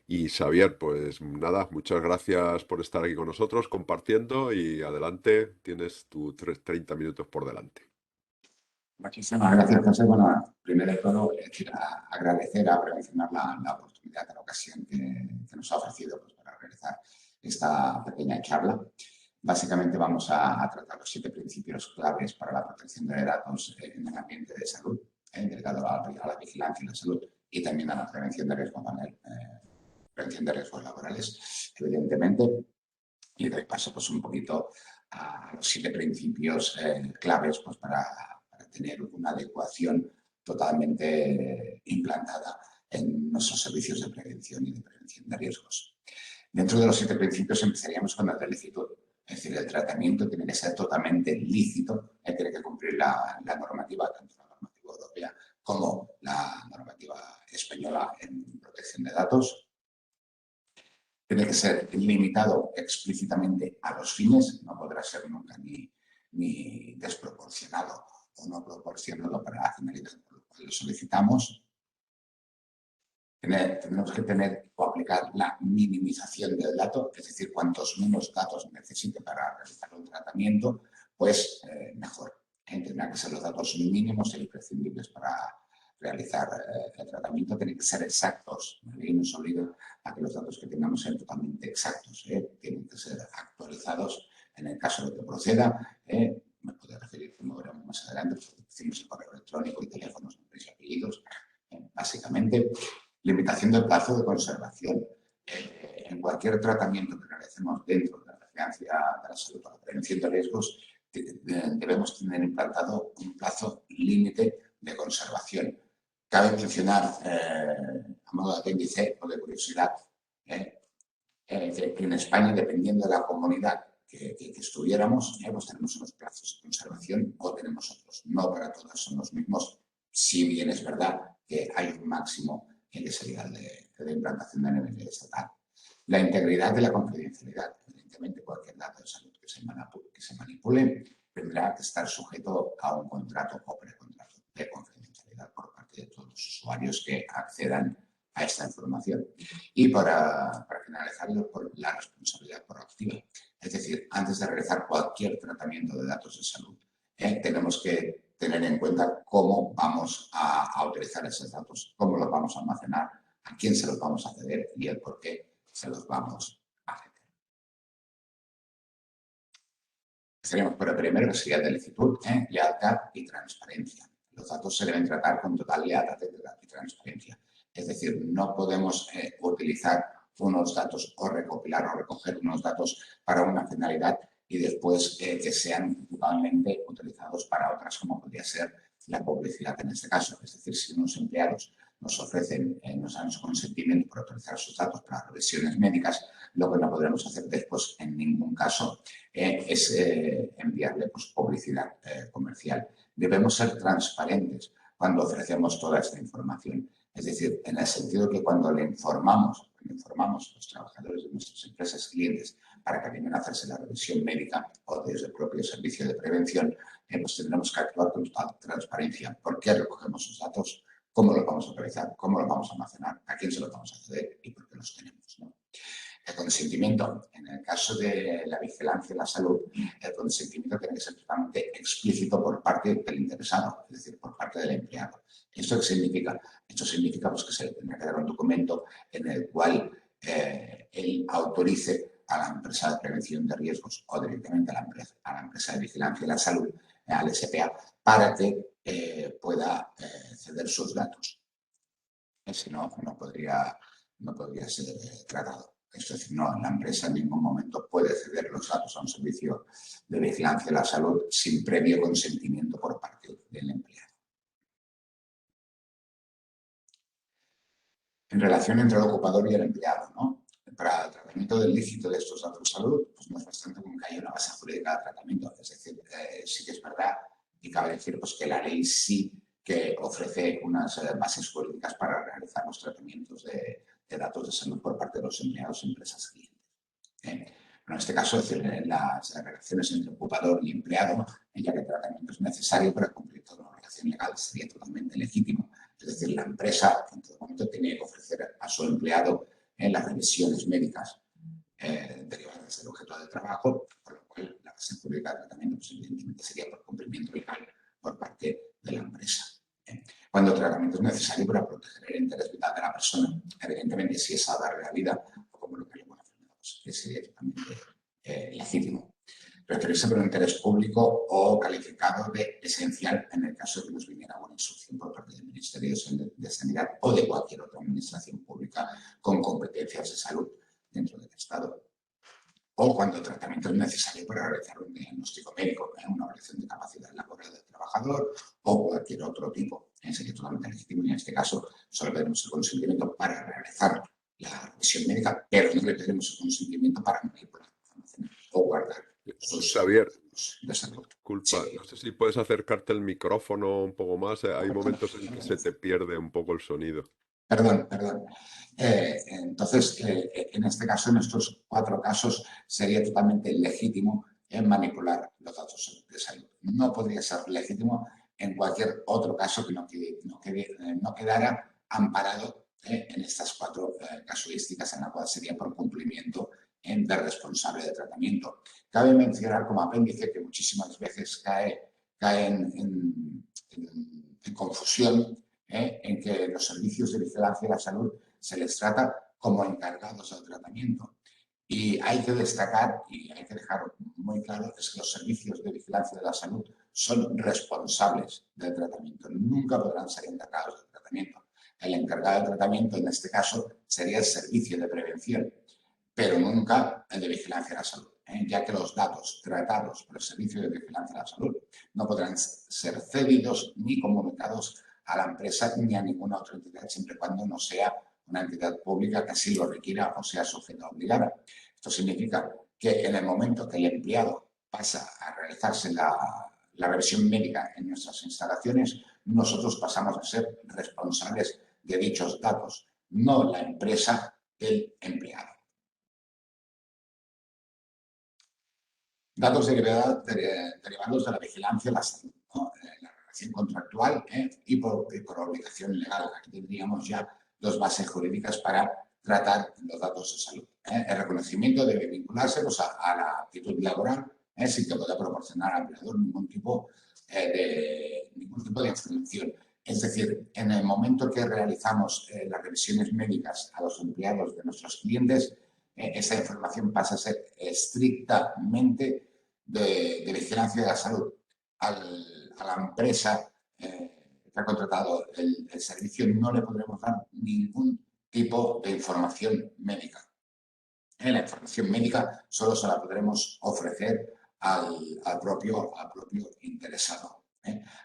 Y Xavier, pues nada, muchas gracias por estar aquí con nosotros compartiendo y adelante, tienes tus 30 minutos por delante. Muchísimas gracias, José. Bueno, primero de todo, agradecer a Prevencionar la oportunidad, la ocasión que nos ha ofrecido pues, para realizar esta pequeña charla. Básicamente vamos a tratar los 7 principios claves para la protección de datos en el ambiente de salud, dedicado a la vigilancia y la salud y también a la prevención de riesgos, prevención de riesgos laborales, evidentemente. Y doy paso pues, un poquito a los 7 principios claves pues, para tener una adecuación totalmente implantada en nuestros servicios de prevención y de prevención de riesgos. Dentro de los 7 principios empezaríamos con el de licitud. Es decir, el tratamiento tiene que ser totalmente lícito, tiene que cumplir la normativa, tanto la normativa europea como la normativa española en protección de datos. Tiene que ser limitado explícitamente a los fines, no podrá ser nunca ni desproporcionado o no proporcionado para la finalidad por la cual lo solicitamos. Tenemos que tener o aplicar la minimización del dato, es decir, cuantos menos datos necesite para realizar un tratamiento, pues mejor. Tendrán que ser los datos mínimos e imprescindibles para realizar el tratamiento, tienen que ser exactos. Y nos obliga a que los datos que tengamos sean totalmente exactos. Tienen que ser actualizados en el caso de que proceda. Me puedo referir, como veremos más adelante, pues, decimos el correo electrónico y teléfonos, nombres y apellidos. Básicamente, limitación del plazo de conservación. En cualquier tratamiento que realicemos dentro de la vigilancia de la salud o la prevención de riesgos, debemos tener implantado un plazo límite de conservación. Cabe mencionar, a modo de apéndice o de curiosidad, que en España, dependiendo de la comunidad que estuviéramos, pues tenemos unos plazos de conservación o tenemos otros. No para todas son los mismos, si bien es verdad que hay un máximo que sería el de implantación de nivel estatal. La integridad de la confidencialidad. Evidentemente, cualquier dato de salud que se manipule tendrá que estar sujeto a un contrato o precontrato de confidencialidad por parte de todos los usuarios que accedan a esta información. Y para finalizar, la responsabilidad proactiva. Es decir, antes de realizar cualquier tratamiento de datos de salud, tenemos que tener en cuenta cómo vamos a utilizar esos datos, cómo los vamos a almacenar, a quién se los vamos a ceder y el por qué se los vamos a ceder. Empezaremos por el primero, que sería de licitud, lealtad y transparencia. Los datos se deben tratar con total lealtad y transparencia. Es decir, no podemos utilizar unos datos o recopilar o recoger unos datos para una finalidad y después que sean totalmente utilizados para otras, como podría ser la publicidad en este caso. Es decir, si unos empleados nos ofrecen, nos dan su consentimiento para utilizar sus datos para revisiones médicas, lo que no podremos hacer después en ningún caso es enviarle pues, publicidad comercial. Debemos ser transparentes cuando ofrecemos toda esta información. Es decir, en el sentido que cuando le informamos a los trabajadores de nuestras empresas clientes para que vengan a hacerse la revisión médica o desde el propio servicio de prevención, pues tendremos que actuar con total transparencia. ¿Por qué recogemos esos datos? ¿Cómo los vamos a utilizar? ¿Cómo los vamos a almacenar? ¿A quién se los vamos a ceder? ¿Y por qué los tenemos? ¿No? El consentimiento. En el caso de la vigilancia y la salud, el consentimiento tiene que ser totalmente explícito por parte del interesado, es decir, por parte del empleado. ¿Esto qué significa? Esto significa pues, que se tendrá que dar un documento en el cual él autorice a la empresa de prevención de riesgos o directamente a la empresa de vigilancia y la salud, al SPA, para que pueda ceder sus datos. Si no, no podría ser tratado. Es decir, no, la empresa en ningún momento puede ceder los datos a un servicio de vigilancia de la salud sin previo consentimiento por parte del empleado. En relación entre el ocupador y el empleado, ¿no? Para el tratamiento del lícito de estos datos de salud, pues no es bastante como que haya una base jurídica de tratamiento. Es decir, sí que es verdad y cabe decir pues, que la ley sí que ofrece unas bases jurídicas para realizar los tratamientos de datos de salud por parte de los empleados y empresas clientes. Pero en este caso, es decir, en las relaciones entre ocupador y empleado, ya que el tratamiento es necesario para cumplir toda la obligación legal, sería totalmente legítimo. Es decir, la empresa en todo momento tiene que ofrecer a su empleado en las revisiones médicas derivadas del objeto de trabajo, por lo cual la base pública de tratamiento pues, evidentemente sería por cumplimiento legal por parte de la empresa. Cuando el tratamiento es necesario para proteger el interés vital de la persona, evidentemente si es a darle la vida o como lo que le pone enfermedad, pues sería totalmente legítimo. Referirse por un interés público o calificado de esencial en el caso de que nos viniera una instrucción por parte del Ministerio de Sanidad o de cualquier otra administración pública con competencias de salud dentro del Estado. O cuando el tratamiento es necesario para realizar un diagnóstico médico, una evaluación de capacidad laboral del trabajador o cualquier otro tipo. Sería totalmente legítimo y en este caso solo pedimos el consentimiento para realizar la revisión médica, pero no le pedimos el consentimiento para manipular información o guardar sus Xavier, datos de salud. disculpa, Sí. no sé si puedes acercarte el micrófono un poco más. Hay momentos en que se te pierde un poco el sonido. Perdón. Entonces, en este caso, en estos 4 casos, sería totalmente legítimo manipular los datos de salud. No podría ser legítimo en cualquier otro caso que no quedara amparado en estas 4 casuísticas, en la cual sería por cumplimiento del responsable de tratamiento. Cabe mencionar como apéndice que muchísimas veces caen en confusión en que los servicios de vigilancia de la salud se les trata como encargados del tratamiento. Y hay que destacar y hay que dejar muy claro es que los servicios de vigilancia de la salud son responsables del tratamiento. Nunca podrán ser encargados del tratamiento. El encargado del tratamiento, en este caso, sería el servicio de prevención, pero nunca el de vigilancia de la salud, ya que los datos tratados por el servicio de vigilancia de la salud no podrán ser cedidos ni comunicados a la empresa ni a ninguna otra entidad, siempre y cuando no sea una entidad pública que así lo requiera o sea sujeta obligada. Esto significa que en el momento que el empleado pasa a realizarse la revisión médica en nuestras instalaciones, nosotros pasamos a ser responsables de dichos datos, no la empresa del empleado. Datos derivados de la vigilancia de la salud, ¿no? La relación contractual y por obligación legal. Aquí tendríamos ya 2 bases jurídicas para tratar los datos de salud. El reconocimiento debe vincularse pues, a la actitud laboral sin que pueda proporcionar al empleador ningún tipo de información. Es decir, en el momento que realizamos las revisiones médicas a los empleados de nuestros clientes, esa información pasa a ser estrictamente de vigilancia de la salud a la empresa que ha contratado el servicio, no le podremos dar ningún tipo de información médica. La información médica solo se la podremos ofrecer al propio interesado.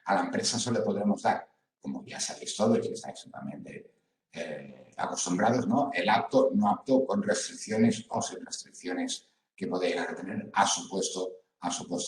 A la empresa solo le podremos dar, como ya sabéis todos y estáis totalmente acostumbrados, ¿no? El apto, no apto, con restricciones o sin restricciones que puede llegar a tener a su puesto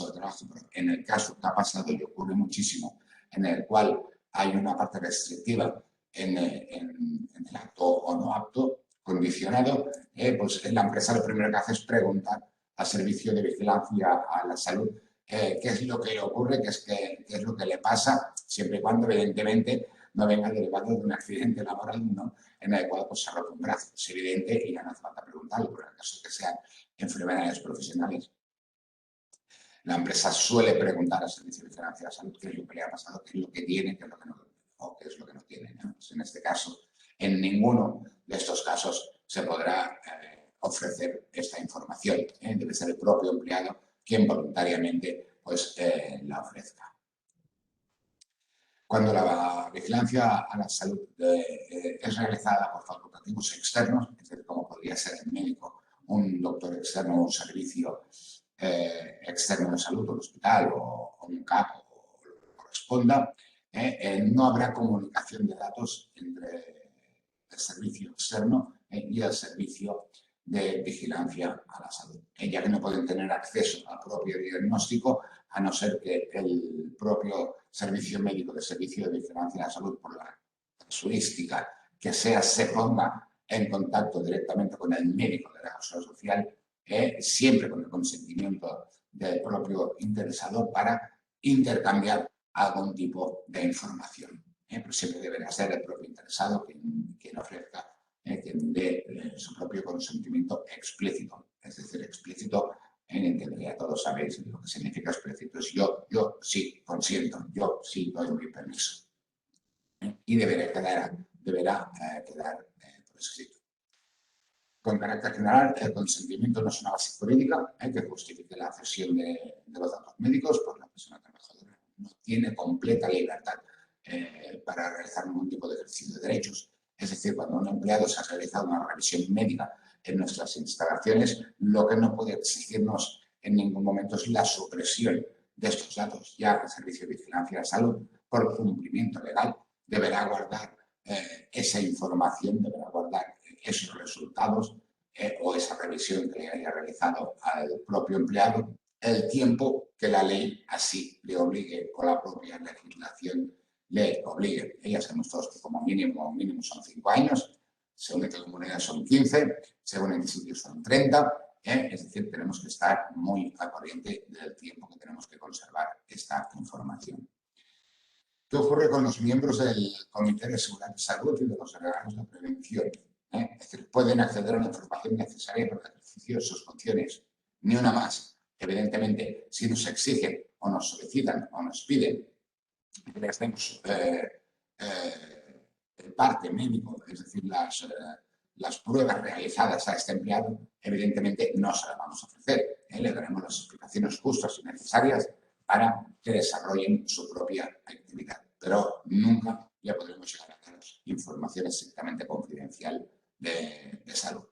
de trabajo. Pero en el caso que ha pasado y ocurre muchísimo, en el cual hay una parte restrictiva en el apto o no apto, condicionado, pues la empresa lo primero que hace es preguntar al servicio de vigilancia a la salud qué es lo que le ocurre, qué es lo que le pasa, siempre y cuando evidentemente no venga derivado de un accidente laboral, ¿no? En el cual pues, se ha roto un brazo. Es evidente y ya no hace falta preguntarlo, pero en el caso de que sean enfermedades profesionales. La empresa suele preguntar al servicio de vigilancia de la salud qué es lo que le ha pasado, qué es lo que tiene, qué es lo que no, o qué es lo que no tiene, ¿no? Pues en este caso, en ninguno de estos casos se podrá ofrecer esta información. Debe ser el propio empleado quien voluntariamente pues, la ofrezca. Cuando la vigilancia a la salud es realizada por facultativos externos, es decir, como podría ser el médico, un doctor externo, un servicio externo de salud, un hospital o un CAP o lo que corresponda, no habrá comunicación de datos entre el servicio externo y el servicio de vigilancia a la salud, ya que no pueden tener acceso al propio diagnóstico a no ser que el propio servicio médico del servicio de vigilancia a la salud, por la casuística que sea, se ponga en contacto directamente con el médico de la seguridad social, siempre con el consentimiento del propio interesado para intercambiar algún tipo de información. Pero siempre deberá ser el propio interesado quien ofrezca quien dé su propio consentimiento explícito. Es decir, explícito, que ya todos sabéis lo que significa explícito. Es yo sí consiento, yo sí doy mi permiso. Y deberá quedar por escrito. Con carácter general, el consentimiento no es una base jurídica que justifique la cesión de los datos médicos, pues la persona trabajadora no tiene completa libertad para realizar ningún tipo de ejercicio de derechos. Es decir, cuando un empleado se ha realizado una revisión médica en nuestras instalaciones, lo que no puede exigirnos en ningún momento es la supresión de estos datos. Ya el Servicio de Vigilancia de Salud, por cumplimiento legal, deberá guardar esa información, deberá guardar esos resultados o esa revisión que le haya realizado al propio empleado, el tiempo que la ley así le obligue o la propia legislación le obligue. Ya sabemos todos que como mínimo son 5 años, según esta comunidad son 15, según el sitio son 30, es decir, tenemos que estar muy al corriente del tiempo que tenemos que conservar esta información. ¿Qué ocurre con los miembros del Comité de Seguridad de Salud y de los órganos de prevención? Es decir, pueden acceder a la información necesaria para el ejercicio de sus funciones. Ni una más. Evidentemente, si nos exigen o nos solicitan o nos piden que les demos el parte médico, es decir, las pruebas realizadas a este empleado, evidentemente no se las vamos a ofrecer. Le daremos las explicaciones justas y necesarias para que desarrollen su propia actividad. Pero nunca ya podremos llegar a dar información estrictamente confidencial de salud.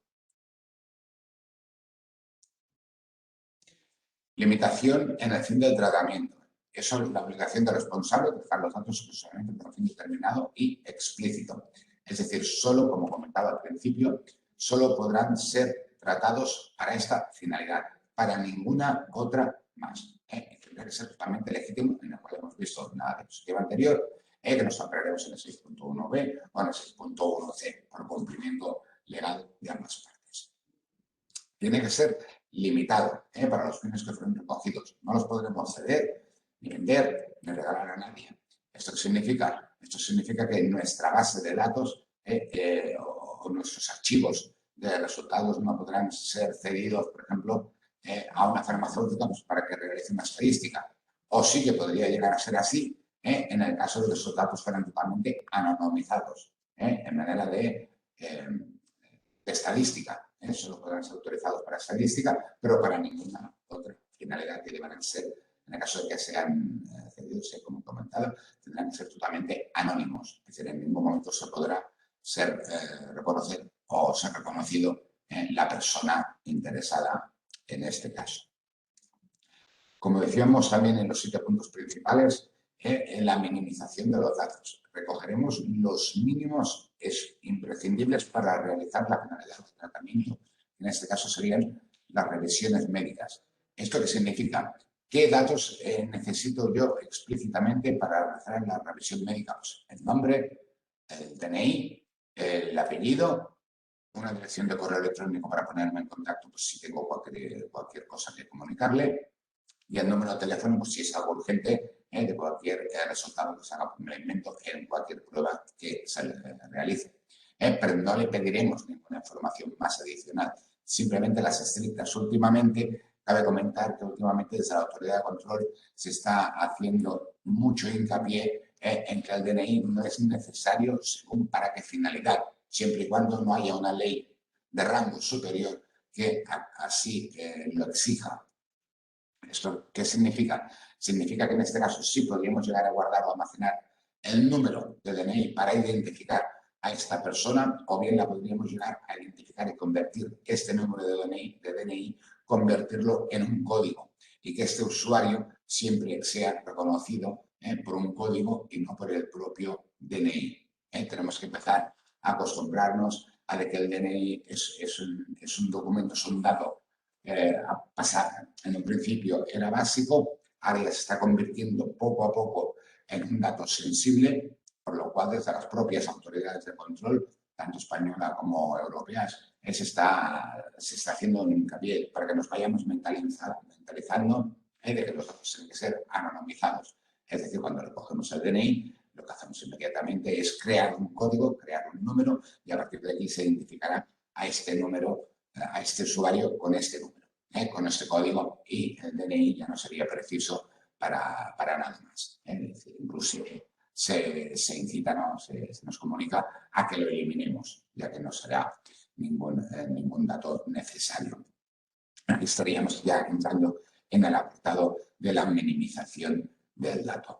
Limitación en el fin del tratamiento. Eso es la obligación del responsable de dejar los datos exclusivamente por un fin determinado y explícito. Es decir, solo, como comentaba al principio, solo podrán ser tratados para esta finalidad, para ninguna otra más. Tendrá que ser totalmente legítimo, en el cual hemos visto una diapositiva anterior, que nos ampliaremos en el 6.1b o en el 6.1c, por cumplimiento legal de ambas partes. Tiene que ser limitado para los fines que fueron recogidos. No los podremos ceder, ni vender, ni regalar a nadie. ¿Esto qué significa? Esto significa que nuestra base de datos o nuestros archivos de resultados no podrán ser cedidos, por ejemplo, a una farmacéutica para que realice una estadística. O sí que podría llegar a ser así en el caso de que esos datos fueran totalmente anonimizados, en manera de estadística. Solo podrán ser autorizados para estadística, pero para ninguna otra finalidad que deberán ser, en el caso de que sean cedidos, como he comentado, tendrán que ser totalmente anónimos. Es decir, en ningún momento se podrá reconocer o ser reconocido la persona interesada en este caso. Como decíamos también en los 7 puntos principales, en la minimización de los datos. Recogeremos los mínimos imprescindibles para realizar la finalidad del tratamiento. En este caso serían las revisiones médicas. ¿Esto qué significa? ¿Qué datos necesito yo explícitamente para realizar la revisión médica? Pues el nombre, el DNI, el apellido, una dirección de correo electrónico para ponerme en contacto pues, si tengo cualquier cosa que comunicarle, y el número de teléfono, pues si es algo urgente, de cualquier resultado que se haga, me lo invento, en cualquier prueba que se realice. Pero no le pediremos ninguna información más adicional, simplemente las estrictas. Cabe comentar que últimamente desde la Autoridad de Control se está haciendo mucho hincapié en que el DNI no es necesario según para qué finalidad, siempre y cuando no haya una ley de rango superior que así lo exija. ¿Esto qué significa? Significa que en este caso sí podríamos llegar a guardar o almacenar el número de DNI para identificar a esta persona, o bien la podríamos llegar a identificar y convertir este número de DNI, convertirlo en un código y que este usuario siempre sea reconocido por un código y no por el propio DNI. Tenemos que empezar a acostumbrarnos a que el DNI es un documento, es un dato a pasar. En un principio era básico, ahora ya se está convirtiendo poco a poco en un dato sensible, por lo cual desde las propias autoridades de control, tanto española como europeas, se está haciendo un hincapié para que nos vayamos mentalizando de que los datos tienen que ser anonimizados. Es decir, cuando recogemos el DNI, lo que hacemos inmediatamente es crear un código, crear un número y a partir de aquí se identificará a este número, a este usuario con este número, con este código y el DNI ya no sería preciso para nada más. Es decir, inclusive se incita, ¿no? se nos comunica a que lo eliminemos, ya que no será ningún dato necesario. Aquí estaríamos ya entrando en el apartado de la minimización del dato.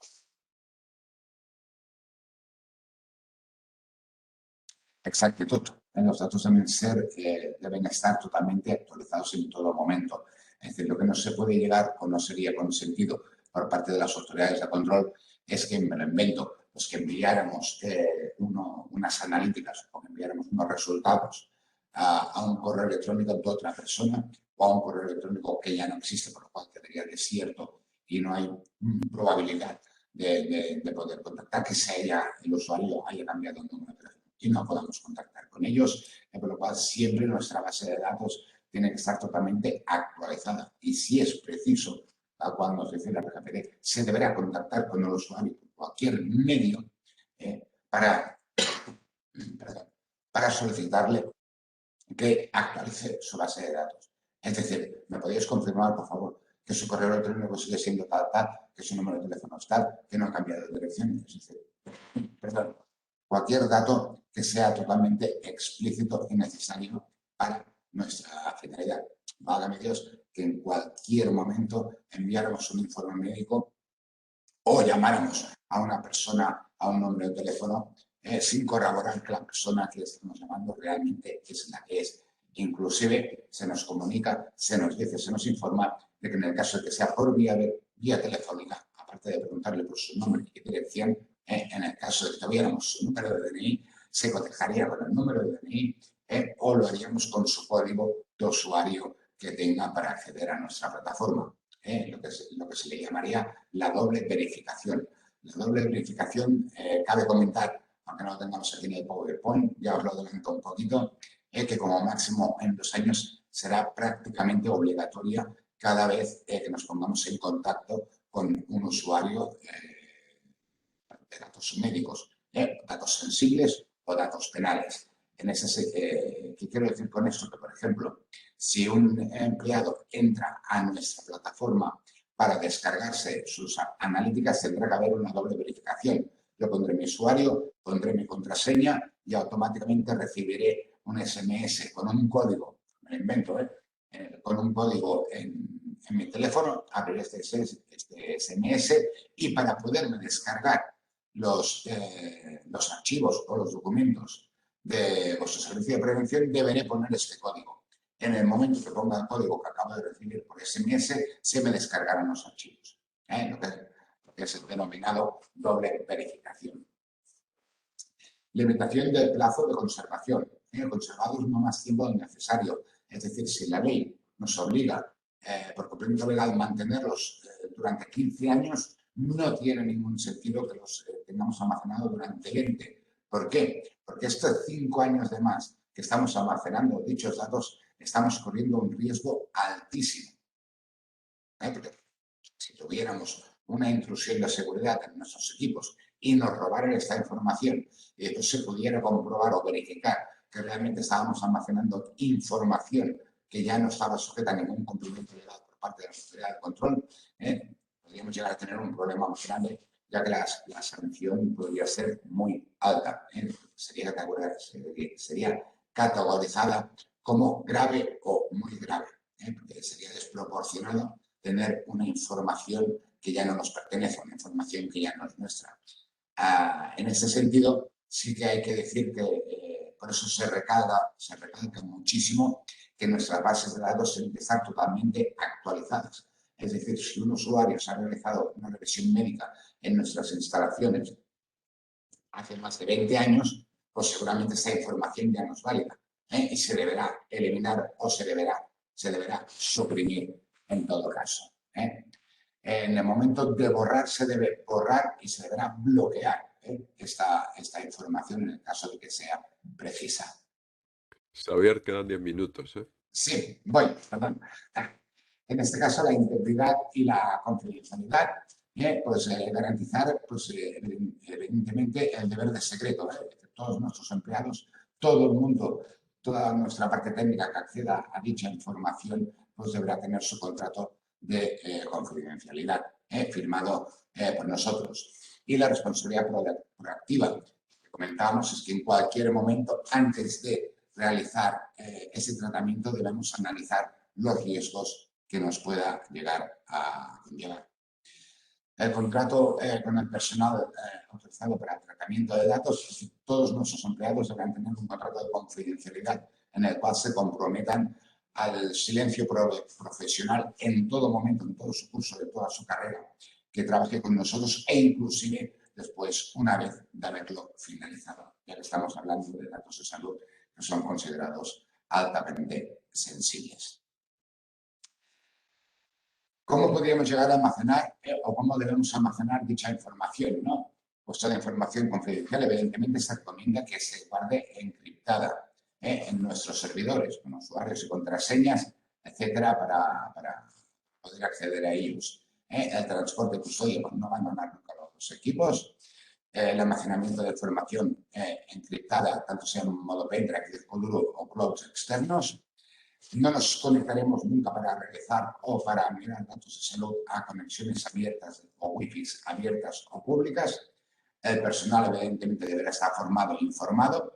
Exactitud. Los datos deben estar totalmente actualizados en todo momento. Es decir, lo que no se puede llegar o no sería consentido por parte de las autoridades de control es que, me lo invento, pues que enviáramos unas analíticas o que enviáramos unos resultados a un correo electrónico de otra persona o a un correo electrónico que ya no existe, por lo cual quedaría desierto y no hay probabilidad de poder contactar, que el usuario haya cambiado el número de teléfono y no podamos contactar con ellos, por lo cual siempre nuestra base de datos tiene que estar totalmente actualizada y si es preciso, tal cual nos dice la RGPD, se deberá contactar con el usuario por cualquier medio para solicitarle que actualice su base de datos. Es decir, ¿me podéis confirmar, por favor, que su correo electrónico sigue siendo tal, que su número de teléfono es tal, que no ha cambiado de dirección? Es decir, perdón, cualquier dato que sea totalmente explícito y necesario para nuestra finalidad. Válgame Dios, que en cualquier momento enviáramos un informe médico o llamáramos a una persona a un número de teléfono sin corroborar que la persona que estamos llamando realmente es la que es. Inclusive se nos comunica, se nos dice, se nos informa de que en el caso de que sea por vía telefónica, aparte de preguntarle por su nombre y dirección, en el caso de que tuviéramos su número de DNI, se cotejaría con el número de DNI o lo haríamos con su código de usuario que tenga para acceder a nuestra plataforma. Lo que se le llamaría la doble verificación. La doble verificación, cabe comentar, aunque no lo tengamos aquí en el PowerPoint, ya os lo adelanto un poquito, que como máximo en 2 años será prácticamente obligatoria cada vez que nos pongamos en contacto con un usuario de datos médicos, datos sensibles o datos penales. ¿Qué quiero decir con esto? Que, por ejemplo, si un empleado entra a nuestra plataforma para descargarse sus analíticas, tendrá que haber una doble verificación. Yo pondré mi usuario, pondré mi contraseña y automáticamente recibiré un SMS con un código, me lo invento, con un código en mi teléfono, abriré este SMS y para poderme descargar los archivos o los documentos de vuestro servicio de prevención, deberé poner este código. En el momento que ponga el código que acabo de recibir por SMS, se me descargarán los archivos, lo que es el denominado doble verificación. Limitación del plazo de conservación. Conservados no más tiempo del necesario. Es decir, si la ley nos obliga por cumplimiento legal mantenerlos durante 15 años, no tiene ningún sentido que los tengamos almacenados durante 20. ¿Por qué? Porque estos 5 años de más que estamos almacenando dichos datos, estamos corriendo un riesgo altísimo. Porque si tuviéramos una intrusión de seguridad en nuestros equipos y nos robaran esta información y después se pudiera comprobar o verificar que realmente estábamos almacenando información que ya no estaba sujeta a ningún cumplimiento legal por parte de la autoridad de control, podríamos llegar a tener un problema muy grande, ya que la sanción podría ser muy alta. Sería categorizada como grave o muy grave, porque sería desproporcionado tener una información que ya no nos pertenece, una información que ya no es nuestra. En ese sentido, sí que hay que decir que por eso se recalca muchísimo que nuestras bases de datos tienen que estar totalmente actualizadas. Es decir, si un usuario se ha realizado una revisión médica en nuestras instalaciones hace más de 20 años, pues seguramente esta información ya no es válida y se deberá eliminar o se deberá suprimir en todo caso. En el momento de borrar, se debe borrar y se deberá bloquear esta información en el caso de que sea precisa. Xavier, quedan 10 minutos, ¿eh? Sí, voy, perdón. En este caso, la integridad y la confidencialidad garantizar, evidentemente, el deber de secreto. Todos nuestros empleados, todo el mundo, toda nuestra parte técnica que acceda a dicha información, pues deberá tener su contrato de confidencialidad firmado por nosotros. Y la responsabilidad proactiva que comentábamos es que en cualquier momento, antes de realizar ese tratamiento, debemos analizar los riesgos que nos pueda llegar a conllevar. El contrato con el personal autorizado para el tratamiento de datos, todos nuestros empleados deberán tener un contrato de confidencialidad en el cual se comprometan al silencio profesional en todo momento, en todo su curso, de toda su carrera, que trabaje con nosotros e inclusive después, una vez de haberlo finalizado, ya que estamos hablando de datos de salud que son considerados altamente sensibles. ¿Cómo podríamos llegar a almacenar o cómo debemos almacenar dicha información, ¿no? Pues toda información confidencial, evidentemente, se recomienda que se guarde encriptada en nuestros servidores, con usuarios y contraseñas, etcétera, para poder acceder a ellos. El transporte de custodia, pues no abandonar nunca los equipos. El almacenamiento de información encriptada, tanto sea en modo pendrive, disco duro o clouds externos. No nos conectaremos nunca para realizar o para mirar datos de salud a conexiones abiertas o wifi abiertas o públicas. El personal, evidentemente, deberá estar formado e informado.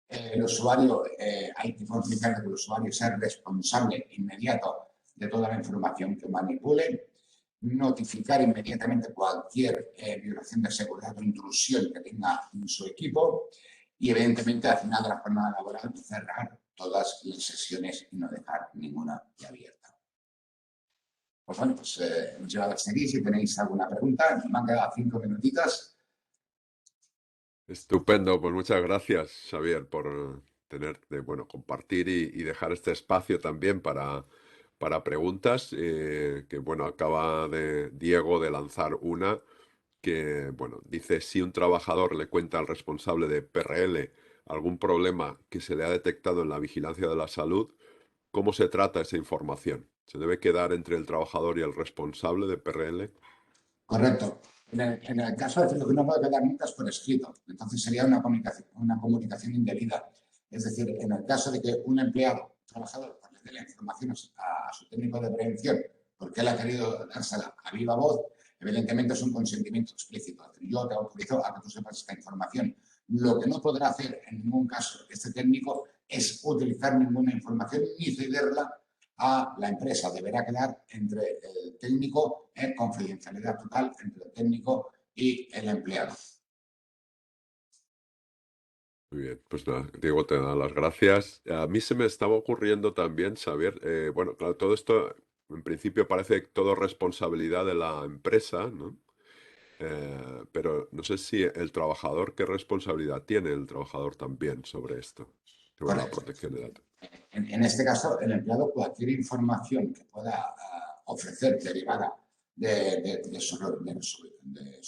El usuario, hay que confiar que el usuario sea responsable inmediato de toda la información que manipule. Notificar inmediatamente cualquier violación de seguridad o intrusión que tenga en su equipo. Y, evidentemente, al final de la jornada laboral, cerrar todas las sesiones y no dejar ninguna abierta. Pues bueno, pues hemos llegado hasta aquí. Si tenéis alguna pregunta, me han quedado 5 minutitos. Estupendo, pues muchas gracias, Xavier, por bueno, compartir y dejar este espacio también para preguntas, que bueno, acaba Diego de lanzar una que, bueno, dice, si un trabajador le cuenta al responsable de PRL algún problema que se le ha detectado en la vigilancia de la salud, ¿cómo se trata esa información? ¿Se debe quedar entre el trabajador y el responsable de PRL? Correcto. En el caso de lo que no puede quedar nunca es por escrito. Entonces sería una comunicación indebida. Es decir, en el caso de que un empleado, un trabajador, le dé la información a su técnico de prevención porque él ha querido dársela a viva voz, evidentemente es un consentimiento explícito. Yo te autorizo a que tú sepas esta información. Lo que no podrá hacer en ningún caso este técnico es utilizar ninguna información ni cederla a la empresa. Deberá quedar entre el técnico en confidencialidad total entre el técnico y el empleado. Muy bien, pues nada, Diego, te da las gracias. A mí se me estaba ocurriendo también, Xavier, bueno, claro, todo esto en principio parece todo responsabilidad de la empresa, ¿no? Pero no sé si el trabajador, ¿qué responsabilidad tiene el trabajador también sobre esto, sobre la Correcto. protección de datos? En este caso, el empleado, cualquier información que pueda ofrecer derivada de su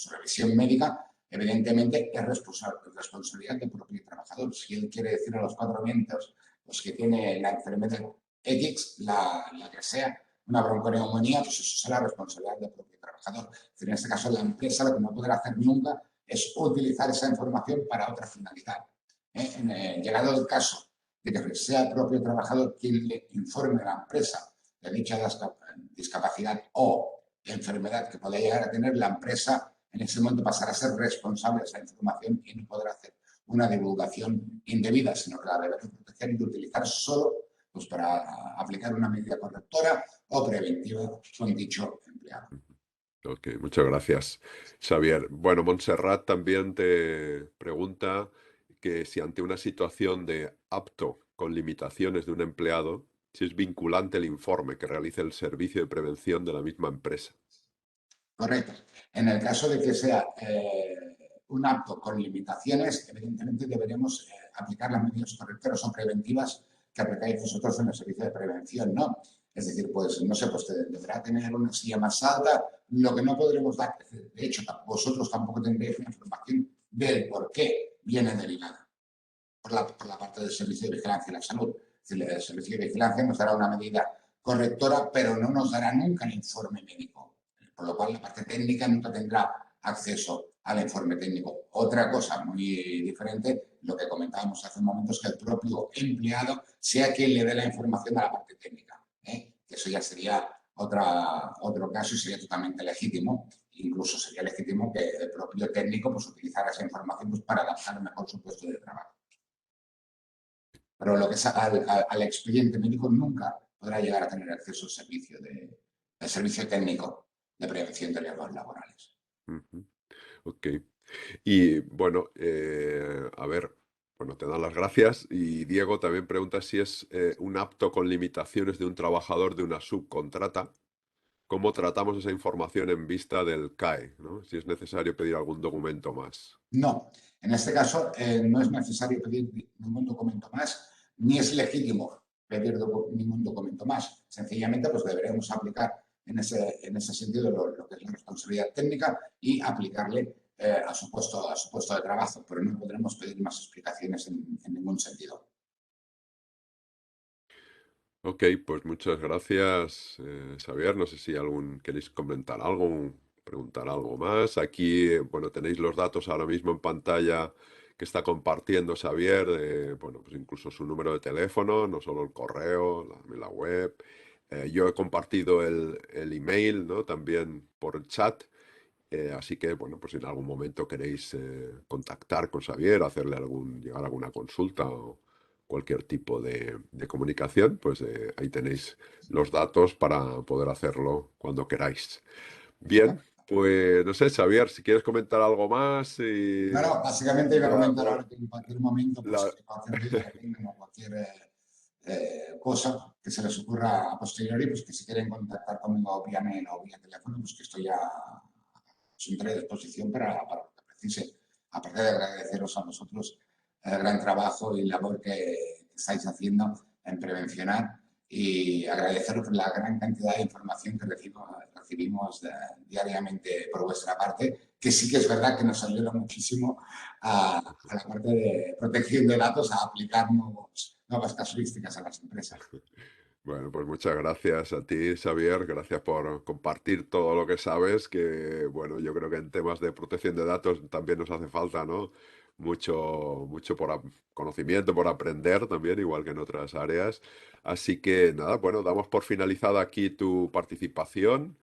revisión médica, evidentemente es responsabilidad del propio trabajador. Si él quiere decir a los 4 vientos pues, que tiene la enfermedad X, la que sea, una bronconeumonía, pues eso será responsabilidad del propio trabajador. En este caso, la empresa lo que no podrá hacer nunca es utilizar esa información para otra finalidad. Llegado el caso de que sea el propio trabajador quien le informe a la empresa de dicha discapacidad o enfermedad que pueda llegar a tener, la empresa en ese momento pasará a ser responsable de esa información y no podrá hacer una divulgación indebida, sino que la deberá proteger y utilizar solo pues, para aplicar una medida correctora o preventiva con dicho empleado. Ok, muchas gracias, Xavier. Bueno, Montserrat también te pregunta que si ante una situación de apto con limitaciones de un empleado, si es vinculante el informe que realice el servicio de prevención de la misma empresa. Correcto. En el caso de que sea un apto con limitaciones, evidentemente deberemos aplicar las medidas correctoras o preventivas que aplicáis vosotros en el servicio de prevención, ¿no? Es decir, pues, no sé, pues deberá tener una silla más alta, lo que no podremos dar, de hecho, vosotros tampoco tendréis una información del por qué viene derivada por la parte del servicio de vigilancia de la salud. Es decir, el servicio de vigilancia nos dará una medida correctora, pero no nos dará nunca el informe médico. Con lo cual, la parte técnica nunca tendrá acceso al informe técnico. Otra cosa muy diferente, lo que comentábamos hace un momento, es que el propio empleado sea quien le dé la información a la parte técnica. Eso ya sería otro caso y sería totalmente legítimo. Incluso sería legítimo que el propio técnico pues, utilizara esa información pues, para adaptar mejor su puesto de trabajo. Pero lo que es al expediente médico nunca podrá llegar a tener acceso al servicio técnico de prevención de riesgos laborales. Ujú. Ok. Y bueno, a ver, bueno, te dan las gracias. Y Diego también pregunta si es un apto con limitaciones de un trabajador de una subcontrata. ¿Cómo tratamos esa información en vista del CAE, ¿no? Si es necesario pedir algún documento más. No, en este caso no es necesario pedir ningún documento más, ni es legítimo pedir ningún documento más. Sencillamente, pues deberemos aplicar en ese sentido lo que es la responsabilidad técnica y aplicarle a su puesto de trabajo, pero no podremos pedir más explicaciones en ningún sentido. Ok, pues muchas gracias, Xavier. No sé si queréis comentar algo, preguntar algo más. Aquí, bueno, tenéis los datos ahora mismo en pantalla que está compartiendo Xavier, bueno, pues incluso su número de teléfono, no solo el correo, la web. Yo he compartido el email, ¿no? También por el chat. Así que, bueno, pues si en algún momento queréis contactar con Xavier, llegar a alguna consulta o cualquier tipo de comunicación, pues ahí tenéis los datos para poder hacerlo cuando queráis. Bien, pues no sé, Xavier, si quieres comentar algo más Bueno, básicamente y iba a ya comentar ahora que en cualquier momento, pues la- cualquier duda que tengan o cualquier cosa que se les ocurra a posteriori, pues que si quieren contactar conmigo vía mail o vía teléfono, pues que estoy a su entera disposición para lo que precise. Aparte de agradeceros a vosotros el gran trabajo y labor que estáis haciendo en prevencionar y agradeceros la gran cantidad de información que recibimos diariamente por vuestra parte, que sí que es verdad que nos ayuda muchísimo a la parte de protección de datos, a aplicar nuevas casuísticas a las empresas. Bueno, pues muchas gracias a ti, Xavier. Gracias por compartir todo lo que sabes, que bueno, yo creo que en temas de protección de datos también nos hace falta, ¿no? Mucho conocimiento por aprender también, igual que en otras áreas. Así que nada, bueno, damos por finalizada aquí tu participación.